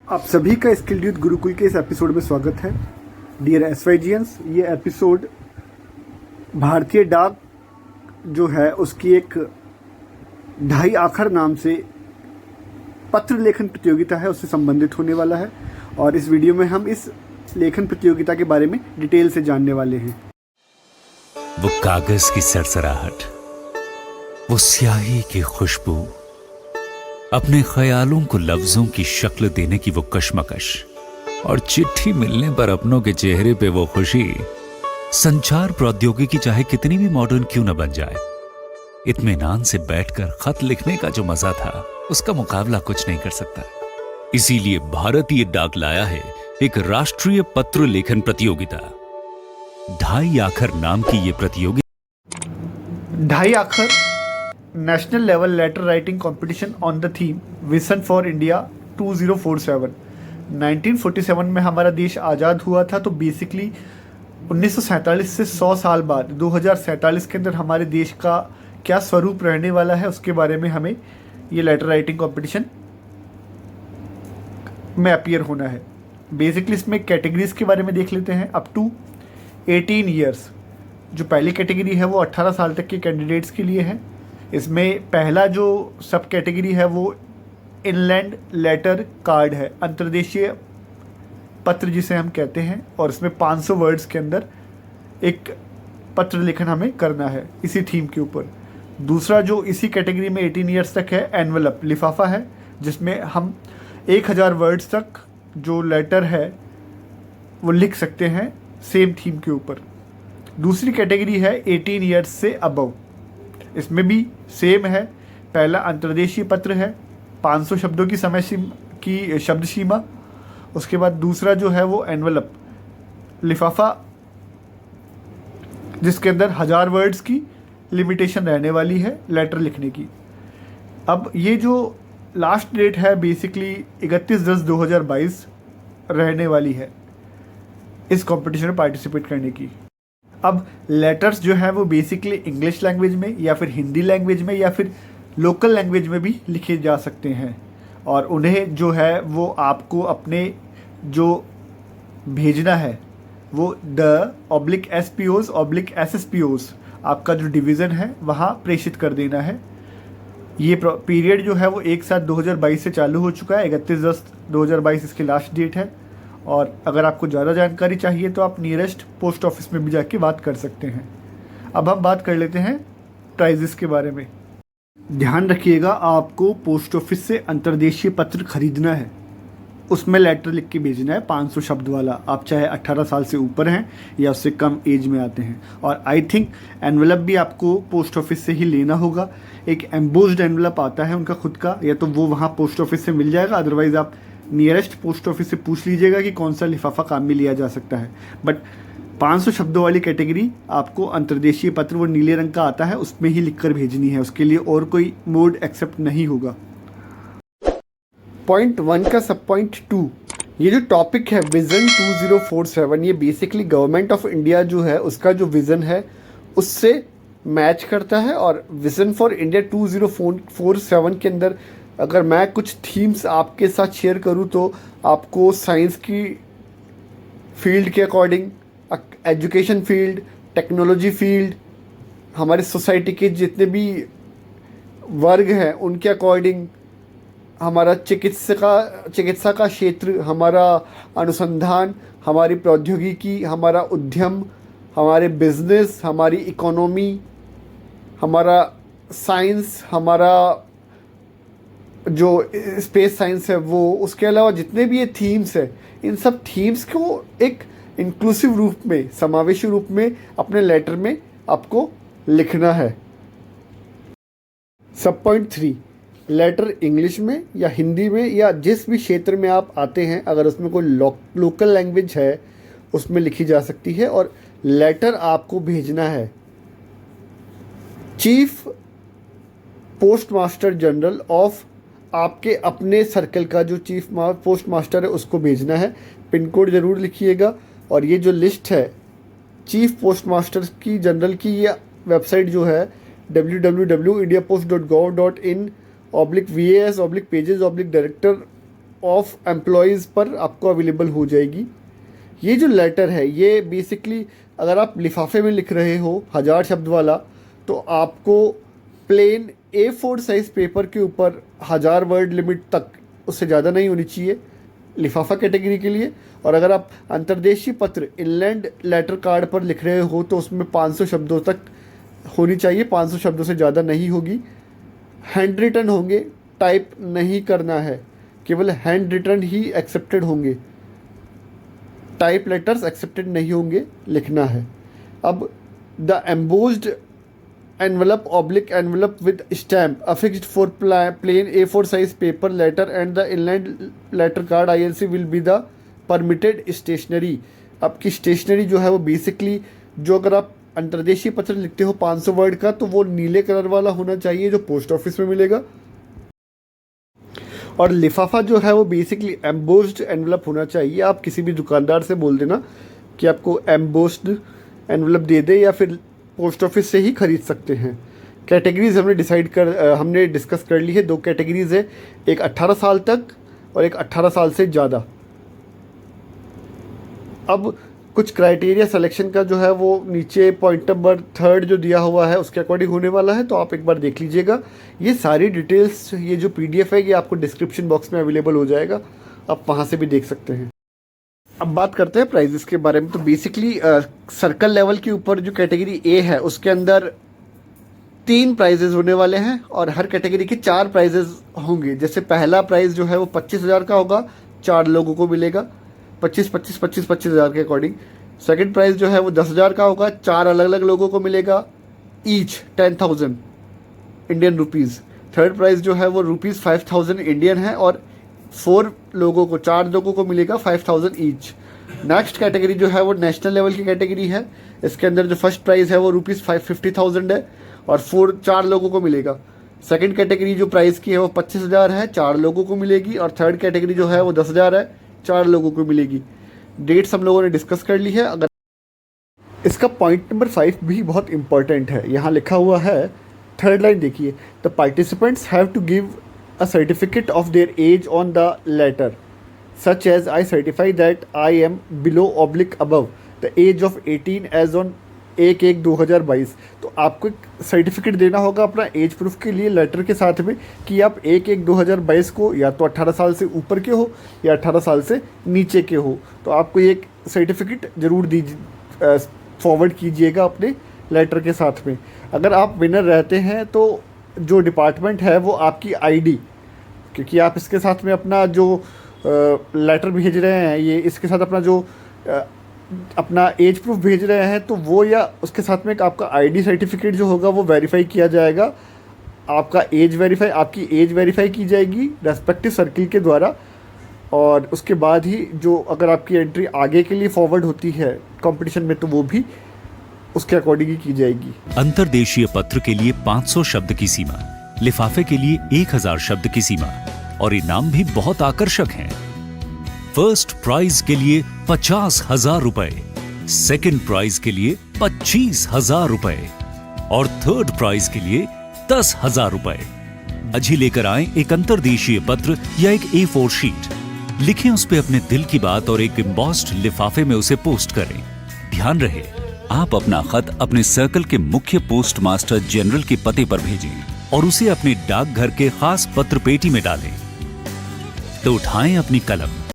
आप सभी का स्किल यूथ गुरुकुल के इस एपिसोड में स्वागत है। डियर एसवाईजियंस, ये एपिसोड भारतीय डाक जो है उसकी एक ढाई आखर नाम से पत्र लेखन प्रतियोगिता है उससे संबंधित होने वाला है और इस वीडियो में हम इस लेखन प्रतियोगिता के बारे में डिटेल से जानने वाले हैं। वो कागज की सरसराहट, वो स्याही की खुशबू, अपने ख्यालों को लफ्जों की शक्ल देने की वो कशमकश और चिट्ठी मिलने पर अपनों के चेहरे पे वो खुशी। संचार प्रौद्योगिकी चाहे कितनी भी मॉडर्न क्यों न बन जाए, इत्मीनान से बैठकर खत लिखने का जो मजा था उसका मुकाबला कुछ नहीं कर सकता। इसीलिए भारतीय डाक लाया है एक राष्ट्रीय पत्र लेखन प्रतियोगिता। ढाई आखर नाम की ये प्रतियोगिता ढाई आखर national level letter writing competition on the theme vision for India 2047। 1947 में हमारा देश आज़ाद हुआ था, तो बेसिकली 1947 से 100 साल बाद 2047 के अंदर हमारे देश का क्या स्वरूप रहने वाला है उसके बारे में हमें ये लेटर राइटिंग कंपटीशन में अपीयर होना है। बेसिकली इसमें कैटेगरीज के बारे में देख लेते हैं। अप टू 18 ईयर्स जो पहली कैटेगरी है वो 18 साल तक के कैंडिडेट्स के लिए है। इसमें पहला जो सब कैटेगरी है वो इनलैंड लेटर कार्ड है, अंतर्देशीय पत्र जिसे हम कहते हैं, और इसमें 500 वर्ड्स के अंदर एक पत्र लेखन हमें करना है इसी थीम के ऊपर। दूसरा जो इसी कैटेगरी में 18 ईयर्स तक है, एनवलप लिफाफा है, जिसमें हम 1000 वर्ड्स तक जो लेटर है वो लिख सकते हैं सेम थीम के ऊपर। दूसरी कैटेगरी है 18 ईयर्स से अबव, इसमें भी सेम है। पहला अंतर्देशीय पत्र है, 500 शब्दों की समय की शब्द सीमा। उसके बाद दूसरा जो है वो एनवलप लिफाफा, जिसके अंदर 1000 वर्ड्स की लिमिटेशन रहने वाली है लेटर लिखने की। अब ये जो लास्ट डेट है बेसिकली 31/10/2022 रहने वाली है इस कंपटीशन में पार्टिसिपेट करने की। अब लेटर्स जो है वो बेसिकली इंग्लिश लैंग्वेज में या फिर हिंदी लैंग्वेज में या फिर लोकल लैंग्वेज में भी लिखे जा सकते हैं, और उन्हें जो है वो आपको अपने जो भेजना है वो the/SPOs/SSPOs आपका जो डिवीज़न है वहाँ प्रेषित कर देना है। ये पीरियड जो है वो 1/7/2022 से चालू हो चुका है। 31/10/2022 इसकी लास्ट डेट है, और अगर आपको ज़्यादा जानकारी चाहिए तो आप नियरेस्ट पोस्ट ऑफिस में भी जाके बात कर सकते हैं। अब हम बात कर लेते हैं प्राइजेस के बारे में। ध्यान रखिएगा, आपको पोस्ट ऑफिस से अंतर्देशीय पत्र खरीदना है, उसमें लेटर लिख के भेजना है 500 शब्द वाला। आप चाहे 18 साल से ऊपर हैं या उससे कम एज में आते हैं। और आई थिंक एनवलप भी आपको पोस्ट ऑफिस से ही लेना होगा। एक एम्बोस्ड एनवलप आता है उनका खुद का, या तो वो वहाँ पोस्ट ऑफिस से मिल जाएगा, अदरवाइज़ आप नियरेस्ट पोस्ट ऑफिस से पूछ लीजिएगा कि कौन सा लिफाफा काम में लिया जा सकता है। बट 500 शब्दों वाली कैटेगरी आपको अंतर्देशीय पत्र वो नीले रंग का आता है उसमें ही लिखकर भेजनी है, उसके लिए और कोई मोड एक्सेप्ट नहीं होगा। पॉइंट 1 का सब पॉइंट 2, ये जो टॉपिक है विजन 2047, ये बेसिकली गवर्नमेंट ऑफ इंडिया जो है उसका जो विज़न है उससे मैच करता है। और विजन फॉर इंडिया 2047 के अंदर अगर मैं कुछ थीम्स आपके साथ शेयर करूं तो आपको साइंस की फील्ड के according, education field, technology field, हमारे सोसाइटी के जितने भी वर्ग हैं उनके अकॉर्डिंग, हमारा चिकित्सा का क्षेत्र, हमारा अनुसंधान, हमारी प्रौद्योगिकी, हमारा उद्यम, हमारे बिजनेस, हमारी इकोनॉमी, हमारा साइंस, हमारा जो स्पेस साइंस है वो, उसके अलावा जितने भी ये थीम्स है इन सब थीम्स को एक इंक्लूसिव रूप में, समावेशी रूप में अपने लेटर में आपको लिखना है। सब पॉइंट 3, लेटर इंग्लिश में या हिंदी में या जिस भी क्षेत्र में आप आते हैं अगर उसमें कोई लोकल लैंग्वेज है उसमें लिखी जा सकती है। और लेटर आपको भेजना है chief post master general of आपके अपने सर्कल का जो चीफ पोस्ट मास्टर है उसको भेजना है। पिन कोड ज़रूर लिखिएगा। और ये जो लिस्ट है चीफ पोस्ट मास्टर की जनरल की, ये वेबसाइट जो है www.indiapost.gov.in/vas/pages/director ऑफ एम्प्लॉयज़ पर आपको अवेलेबल हो जाएगी। ये जो लेटर है ये बेसिकली अगर आप लिफाफे में लिख रहे हो 1000 शब्द वाला, तो आपको प्लेन A4 साइज़ पेपर के ऊपर 1000 वर्ड लिमिट तक, उससे ज़्यादा नहीं होनी चाहिए लिफाफा कैटेगरी के लिए। और अगर आप अंतर्देशीय पत्र इनलैंड लेटर कार्ड पर लिख रहे हो तो उसमें 500 शब्दों तक होनी चाहिए, 500 शब्दों से ज़्यादा नहीं होगी। हैंड रिटन होंगे, टाइप नहीं करना है, केवल हैंड रिटन ही एक्सेप्टेड होंगे, टाइप लेटर्स एक्सेप्टेड नहीं होंगे, लिखना है। अब the embossed envelope oblique envelope with stamp affixed for plain A4 size paper letter and the inland letter card ILC will be the permitted stationery। आपकी stationery जो है वो बेसिकली जो अगर आप अंतर्देशीय पत्र लिखते हो 500 वर्ड का, तो वो नीले कलर वाला होना चाहिए जो पोस्ट ऑफिस में मिलेगा। और लिफाफा जो है वो बेसिकली एम्बोस्ड एनवलप होना चाहिए। आप किसी भी दुकानदार से बोल देना कि आपको एम्बोस्ड एनवलप दे दे, या फिर पोस्ट ऑफिस से ही खरीद सकते हैं। कैटेगरीज हमने डिस्कस कर ली है। 2 कैटेगरीज है, एक 18 साल तक और एक 18 साल से ज़्यादा। अब कुछ क्राइटेरिया सिलेक्शन का जो है वो नीचे पॉइंट नंबर 3 जो दिया हुआ है उसके अकॉर्डिंग होने वाला है, तो आप एक बार देख लीजिएगा। ये सारी डिटेल्स, ये जो PDF है ये आपको डिस्क्रिप्शन बॉक्स में अवेलेबल हो जाएगा, आप वहाँ से भी देख सकते हैं। अब बात करते हैं प्राइजेस के बारे में। तो बेसिकली सर्कल लेवल के ऊपर जो कैटेगरी A है उसके अंदर 3 प्राइजेस होने वाले हैं और हर कैटेगरी के 4 प्राइजेस होंगे। जैसे पहला प्राइज़ जो है वो 25,000 का होगा, 4 लोगों को मिलेगा, 25,000 के अकॉर्डिंग। सेकंड प्राइज़ जो है वो 10,000 का होगा, 4 अलग अलग लोगों को मिलेगा, each 10,000 Indian rupees. Third prize जो है वो ₹5,000 इंडियन है और 4 लोगों को मिलेगा 5,000 ईच। नेक्स्ट कैटेगरी जो है वो नेशनल लेवल की कैटेगरी है। इसके अंदर जो फर्स्ट प्राइज़ है वो ₹50,000 है और 4 लोगों को मिलेगा। सेकंड कैटेगरी जो प्राइस की है वो 25,000 है, 4 लोगों को मिलेगी। और थर्ड कैटेगरी जो है वो 10,000 है, 4 लोगों को मिलेगी। डेट्स हम लोगों ने डिस्कस कर ली है। अगर इसका पॉइंट नंबर 5 भी बहुत इंपॉर्टेंट है, यहाँ लिखा हुआ है, थर्ड लाइन देखिए, the participants have to give a certificate of their age on the letter, such as I certify that I am below/above the age of 18 as on 1/1/2022। तो आपको एक सर्टिफिकेट देना होगा अपना एज प्रूफ के लिए letter के साथ में कि आप 1/1/2022 को या तो 18 साल से ऊपर के हो या 18 साल से नीचे के हो। तो आपको एक सर्टिफिकेट ज़रूर फॉरवर्ड कीजिएगा अपने लेटर के साथ में। अगर आप विनर रहते हैं तो जो डिपार्टमेंट है वो आपकी ID, क्योंकि आप इसके साथ में अपना जो लेटर भेज रहे हैं, ये इसके साथ अपना जो अपना एज प्रूफ भेज रहे हैं, तो वो या उसके साथ में एक आपका ID सर्टिफिकेट जो होगा वो वेरीफाई किया जाएगा। आपकी एज वेरीफाई की जाएगी रेस्पेक्टिव सर्किल के द्वारा, और उसके बाद ही जो अगर आपकी एंट्री आगे के लिए फॉरवर्ड होती है कंपटीशन में, तो वो भी उसके अकॉर्डिंग ही की जाएगी। अंतर्देशीय पत्र के लिए 500 शब्द की सीमा, लिफाफे के लिए 1000 शब्द की सीमा, और इनाम भी बहुत आकर्षक हैं। फर्स्ट प्राइज के लिए 50,000 रुपए, सेकंड प्राइज के लिए 25,000 रुपए और थर्ड प्राइज के लिए 10,000 रुपए। आज ही लेकर आए एक अंतर्देशीय पत्र या एक A4 शीट, लिखें उस पे अपने दिल की बात और एक एम्बॉस्ड लिफाफे में उसे पोस्ट करें। ध्यान रहे, आप अपना खत अपने सर्कल के मुख्य पोस्ट मास्टर जनरल के पते पर भेजें और उसे अपने डाकघर के खास पत्र पेटी में डालें। तो उठाएं अपनी कलम